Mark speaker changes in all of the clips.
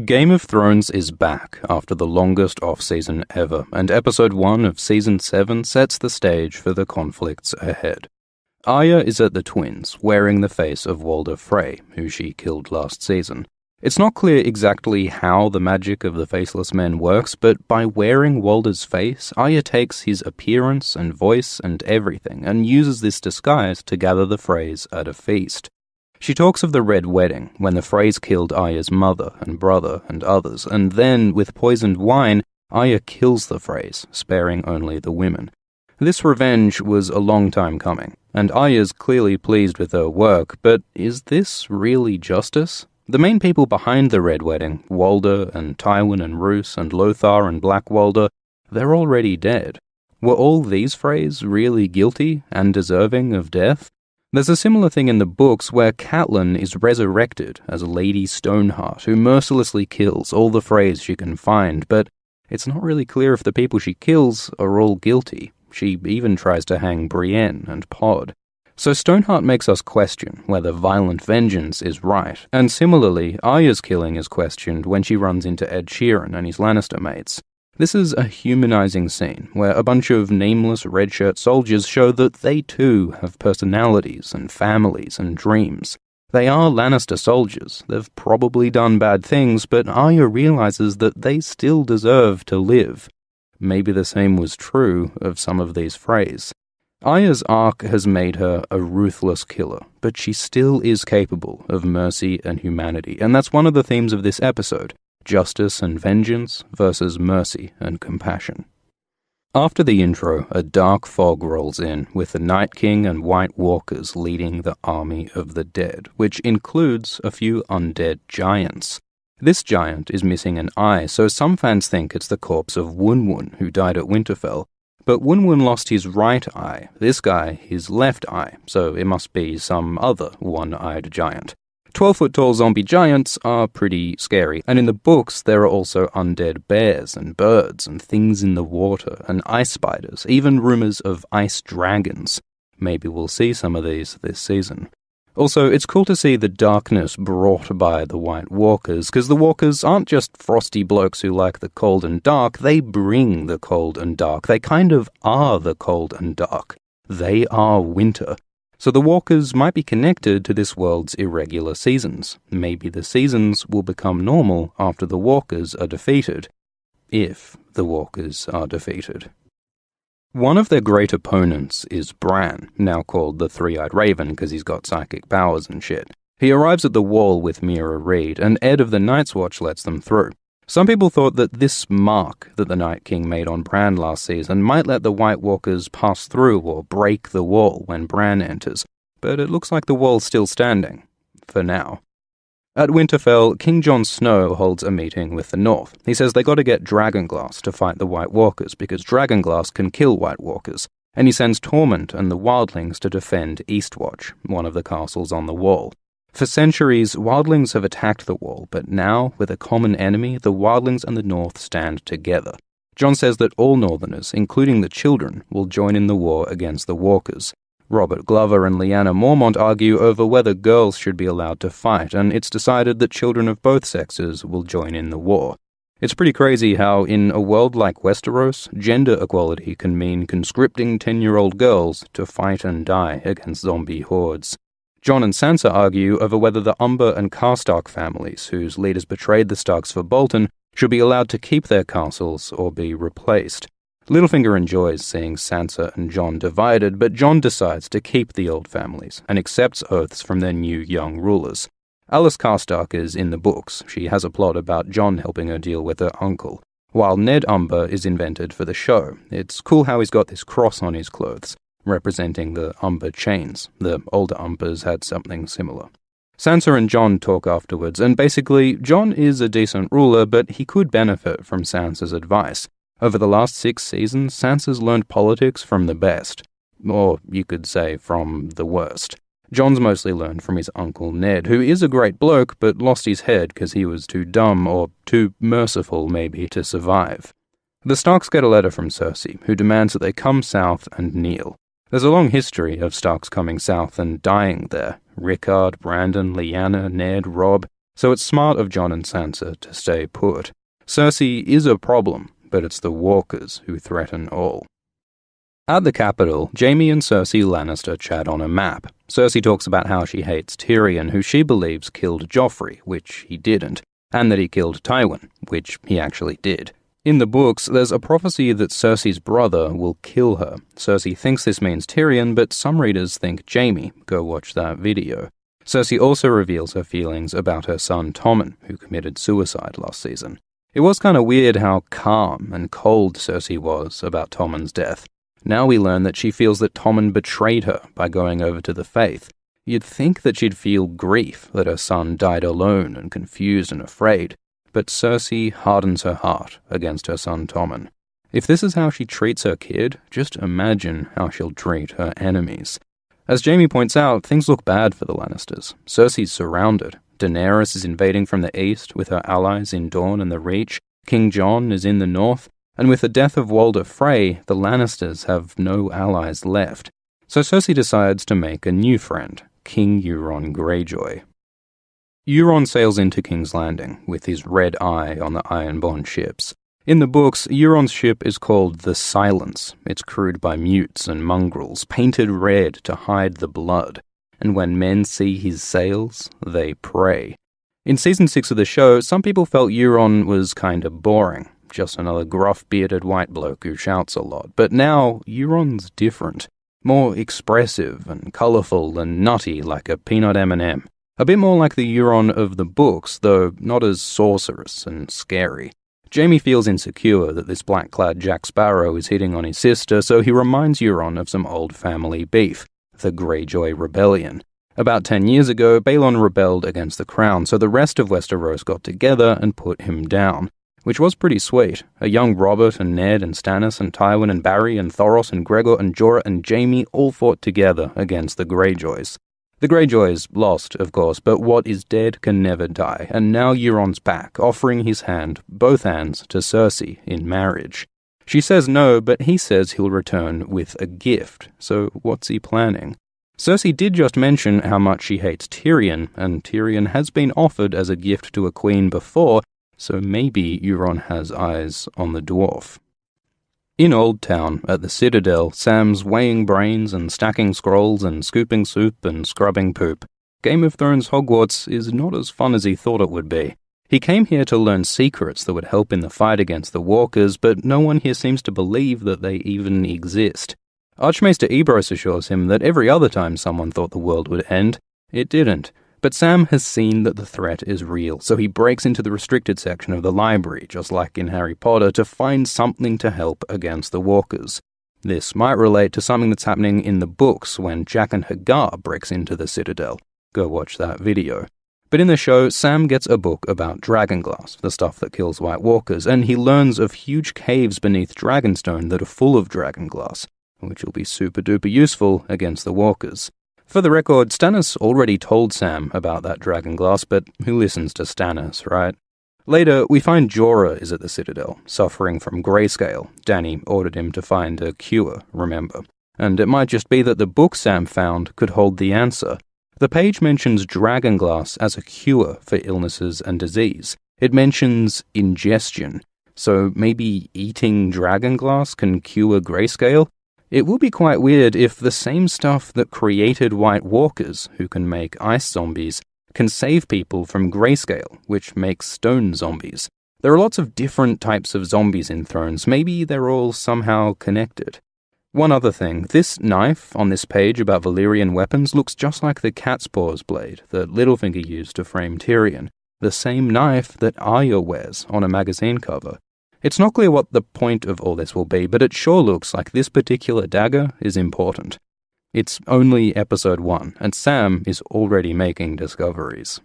Speaker 1: Game of Thrones is back after the longest off-season ever, and episode 1 of season 7 sets the stage for the conflicts ahead. Arya is at the Twins, wearing the face of Walder Frey, who she killed last season. It's not clear exactly how the magic of the Faceless Men works, but by wearing Walder's face, Arya takes his appearance and voice and everything, and uses this disguise to gather the Freys at a feast. She talks of the Red Wedding, when the Freys killed Arya's mother and brother and others, and then, with poisoned wine, Arya kills the Freys, sparing only the women. This revenge was a long time coming, and Arya's clearly pleased with her work, but is this really justice? The main people behind the Red Wedding, Walder and Tywin and Roose and Lothar and Black Walder, they're already dead. Were all these Freys really guilty and deserving of death? There's a similar thing in the books where Catelyn is resurrected as Lady Stoneheart, who mercilessly kills all the Freys she can find, but it's not really clear if the people she kills are all guilty. She even tries to hang Brienne and Pod. So Stoneheart makes us question whether violent vengeance is right, and similarly, Arya's killing is questioned when she runs into Ed Sheeran and his Lannister mates. This is a humanizing scene, where a bunch of nameless red-shirt soldiers show that they too have personalities and families and dreams. They are Lannister soldiers, they've probably done bad things, but Arya realizes that they still deserve to live. Maybe the same was true of some of these Freys. Arya's arc has made her a ruthless killer, but she still is capable of mercy and humanity, and that's one of the themes of this episode. Justice and vengeance versus mercy and compassion. After the intro, a dark fog rolls in, with the Night King and White Walkers leading the army of the dead, which includes a few undead giants. This giant is missing an eye, so some fans think it's the corpse of Wun-Wun, who died at Winterfell. But Wun-Wun lost his right eye, this guy his left eye, so it must be some other one-eyed giant. 12-foot-tall zombie giants are pretty scary, and in the books there are also undead bears and birds and things in the water and ice spiders, even rumors of ice dragons. Maybe we'll see some of these this season. Also, it's cool to see the darkness brought by the White Walkers, because the Walkers aren't just frosty blokes who like the cold and dark, they bring the cold and dark. They kind of are the cold and dark. They are winter. So the Walkers might be connected to this world's irregular seasons. Maybe the seasons will become normal after the Walkers are defeated. If the Walkers are defeated. One of their great opponents is Bran, now called the Three-Eyed Raven because he's got psychic powers and shit. He arrives at the wall with Mira Reed, and Ed of the Night's Watch lets them through. Some people thought that this mark that the Night King made on Bran last season might let the White Walkers pass through or break the wall when Bran enters, but it looks like the wall's still standing. For now. At Winterfell, King Jon Snow holds a meeting with the North. He says they gotta get Dragonglass to fight the White Walkers, because Dragonglass can kill White Walkers, and he sends Tormund and the Wildlings to defend Eastwatch, one of the castles on the wall. For centuries, Wildlings have attacked the wall, but now, with a common enemy, the Wildlings and the North stand together. Jon says that all Northerners, including the children, will join in the war against the Walkers. Robert Glover and Lyanna Mormont argue over whether girls should be allowed to fight, and it's decided that children of both sexes will join in the war. It's pretty crazy how, in a world like Westeros, gender equality can mean conscripting 10-year-old girls to fight and die against zombie hordes. Jon and Sansa argue over whether the Umber and Karstark families, whose leaders betrayed the Starks for Bolton, should be allowed to keep their castles or be replaced. Littlefinger enjoys seeing Sansa and Jon divided, but Jon decides to keep the old families and accepts oaths from their new young rulers. Alice Karstark is in the books. She has a plot about Jon helping her deal with her uncle, while Ned Umber is invented for the show. It's cool how he's got this cross on his clothes, representing the Umber chains. The older Umbers had something similar. Sansa and Jon talk afterwards, and basically, Jon is a decent ruler, but he could benefit from Sansa's advice. Over the last 6 seasons, Sansa's learned politics from the best. Or, you could say, from the worst. Jon's mostly learned from his uncle Ned, who is a great bloke, but lost his head because he was too dumb, or too merciful, maybe, to survive. The Starks get a letter from Cersei, who demands that they come south and kneel. There's a long history of Starks coming south and dying there. Rickard, Brandon, Lyanna, Ned, Robb. so it's smart of Jon and Sansa to stay put. Cersei is a problem, but it's the walkers who threaten all. At the capital, Jaime and Cersei Lannister chat on a map. Cersei talks about how she hates Tyrion, who she believes killed Joffrey, which he didn't, and that he killed Tywin, which he actually did. In the books, there's a prophecy that Cersei's brother will kill her. Cersei thinks this means Tyrion, but some readers think Jaime. Go watch that video. Cersei also reveals her feelings about her son Tommen, who committed suicide last season. It was kind of weird how calm and cold Cersei was about Tommen's death. Now we learn that she feels that Tommen betrayed her by going over to the Faith. You'd think that she'd feel grief that her son died alone and confused and afraid, but Cersei hardens her heart against her son Tommen. If this is how she treats her kid, just imagine how she'll treat her enemies. As Jaime points out, things look bad for the Lannisters. Cersei's surrounded. Daenerys is invading from the east with her allies in Dorne and the Reach. King Jon is in the north. And with the death of Walder Frey, the Lannisters have no allies left. So Cersei decides to make a new friend, King Euron Greyjoy. Euron sails into King's Landing with his red eye on the Ironborn ships. In the books, Euron's ship is called the Silence. It's crewed by mutes and mongrels, painted red to hide the blood. And when men see his sails, they pray. In Season 6 of the show, some people felt Euron was kinda boring. Just another gruff-bearded white bloke who shouts a lot. But now, Euron's different. More expressive and colourful and nutty like a peanut M&M. A bit more like the Euron of the books, though not as sorcerous and scary. Jaime feels insecure that this black-clad Jack Sparrow is hitting on his sister, so he reminds Euron of some old family beef, the Greyjoy Rebellion. About 10 years ago, Balon rebelled against the crown, so the rest of Westeros got together and put him down. Which was pretty sweet. A young Robert and Ned and Stannis and Tywin and Barry and Thoros and Gregor and Jorah and Jaime all fought together against the Greyjoys. The Greyjoys lost, of course, but what is dead can never die, and now Euron's back, offering his hand, both hands, to Cersei in marriage. She says no, but he says he'll return with a gift, so what's he planning? Cersei did just mention how much she hates Tyrion, and Tyrion has been offered as a gift to a queen before, so maybe Euron has eyes on the dwarf. In Old Town, at the Citadel, Sam's weighing brains and stacking scrolls and scooping soup and scrubbing poop. Game of Thrones Hogwarts is not as fun as he thought it would be. He came here to learn secrets that would help in the fight against the walkers, but no one here seems to believe that they even exist. Archmaester Ebrose assures him that every other time someone thought the world would end, it didn't. But Sam has seen that the threat is real, so he breaks into the restricted section of the library, just like in Harry Potter, to find something to help against the walkers. This might relate to something that's happening in the books when Jack and Hagar breaks into the Citadel. Go watch that video. But in the show, Sam gets a book about dragonglass, the stuff that kills White Walkers, and he learns of huge caves beneath Dragonstone that are full of dragonglass, which will be super duper useful against the walkers. For the record, Stannis already told Sam about that dragonglass, but who listens to Stannis, right? Later, we find Jorah is at the Citadel, suffering from grayscale. Dany ordered him to find a cure, remember. And it might just be that the book Sam found could hold the answer. The page mentions dragonglass as a cure for illnesses and disease. It mentions ingestion, so maybe eating dragonglass can cure grayscale? It will be quite weird if the same stuff that created White Walkers, who can make ice zombies, can save people from grayscale, which makes stone zombies. There are lots of different types of zombies in Thrones. Maybe they're all somehow connected. One other thing, this knife on this page about Valyrian weapons looks just like the cat's paws blade that Littlefinger used to frame Tyrion, the same knife that Arya wears on a magazine cover. It's not clear what the point of all this will be, but it sure looks like this particular dagger is important. It's only episode 1, and Sam is already making discoveries.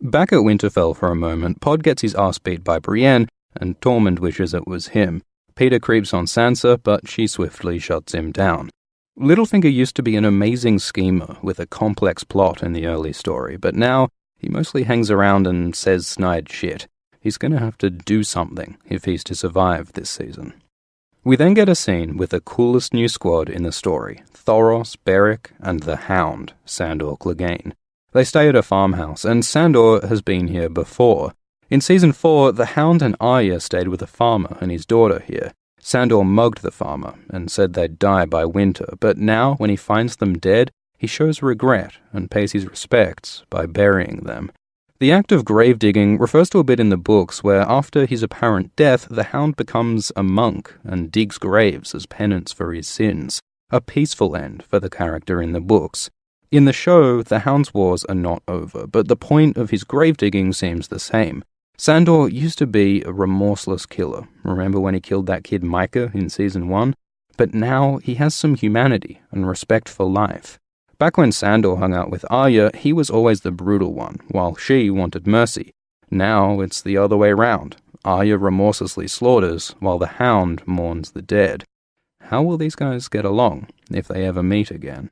Speaker 1: Back at Winterfell for a moment, Pod gets his ass beat by Brienne, and Tormund wishes it was him. Peter creeps on Sansa, but she swiftly shuts him down. Littlefinger used to be an amazing schemer with a complex plot in the early story, but now he mostly hangs around and says snide shit. He's going to have to do something if he's to survive this season. We then get a scene with the coolest new squad in the story, Thoros, Beric, and the Hound, Sandor Clegane. They stay at a farmhouse, and Sandor has been here before. In Season 4, the Hound and Arya stayed with a farmer and his daughter here. Sandor mugged the farmer and said they'd die by winter, but now, when he finds them dead, he shows regret and pays his respects by burying them. The act of grave digging refers to a bit in the books where, after his apparent death, the Hound becomes a monk and digs graves as penance for his sins. A peaceful end for the character in the books. In the show, the Hound's wars are not over, but the point of his grave digging seems the same. Sandor used to be a remorseless killer. Remember when he killed that kid Micah in Season 1? But now he has some humanity and respect for life. Back when Sandor hung out with Arya, he was always the brutal one, while she wanted mercy. Now it's the other way round. Arya remorselessly slaughters, while the Hound mourns the dead. How will these guys get along, if they ever meet again?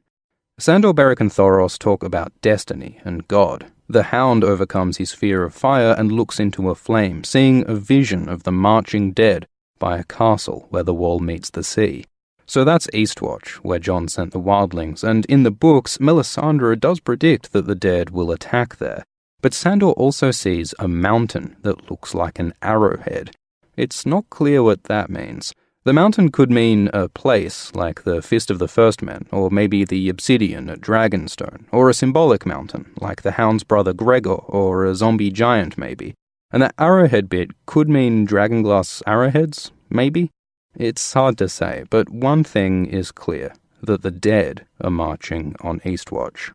Speaker 1: Sandor, Beric and Thoros talk about destiny and God. The Hound overcomes his fear of fire and looks into a flame, seeing a vision of the marching dead by a castle where the wall meets the sea. So that's Eastwatch, where Jon sent the wildlings, and in the books, Melisandre does predict that the dead will attack there. But Sandor also sees a mountain that looks like an arrowhead. It's not clear what that means. The mountain could mean a place, like the Fist of the First Men, or maybe the Obsidian at Dragonstone, or a symbolic mountain, like the Hound's brother Gregor, or a zombie giant maybe. And that arrowhead bit could mean dragonglass arrowheads, maybe? It's hard to say, but one thing is clear, that the dead are marching on Eastwatch.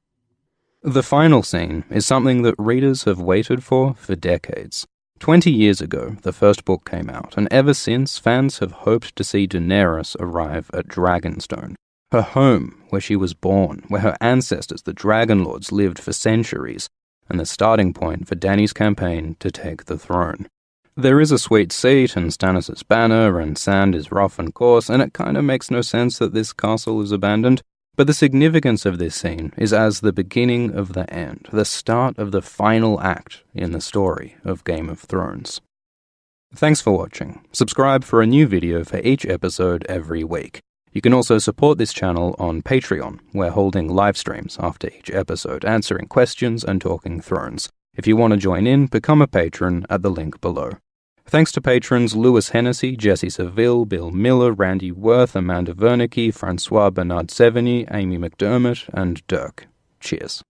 Speaker 1: The final scene is something that readers have waited for decades. 20 years ago, the first book came out, and ever since, fans have hoped to see Daenerys arrive at Dragonstone, her home, where she was born, where her ancestors, the Dragonlords, lived for centuries, and the starting point for Dany's campaign to take the throne. There is a sweet seat and Stannis' banner, and sand is rough and coarse, and it kinda makes no sense that this castle is abandoned. But the significance of this scene is as the beginning of the end, the start of the final act in the story of Game of Thrones. Thanks for watching. Subscribe for a new video for each episode every week. You can also support this channel on Patreon. We're holding live streams after each episode, answering questions and talking Thrones. If you want to join in, become a patron at the link below. Thanks to patrons Lewis Hennessy, Jesse Seville, Bill Miller, Randy Worth, Amanda Wernicke, Francois Bernard Sevigny, Amy McDermott, and Dirk. Cheers.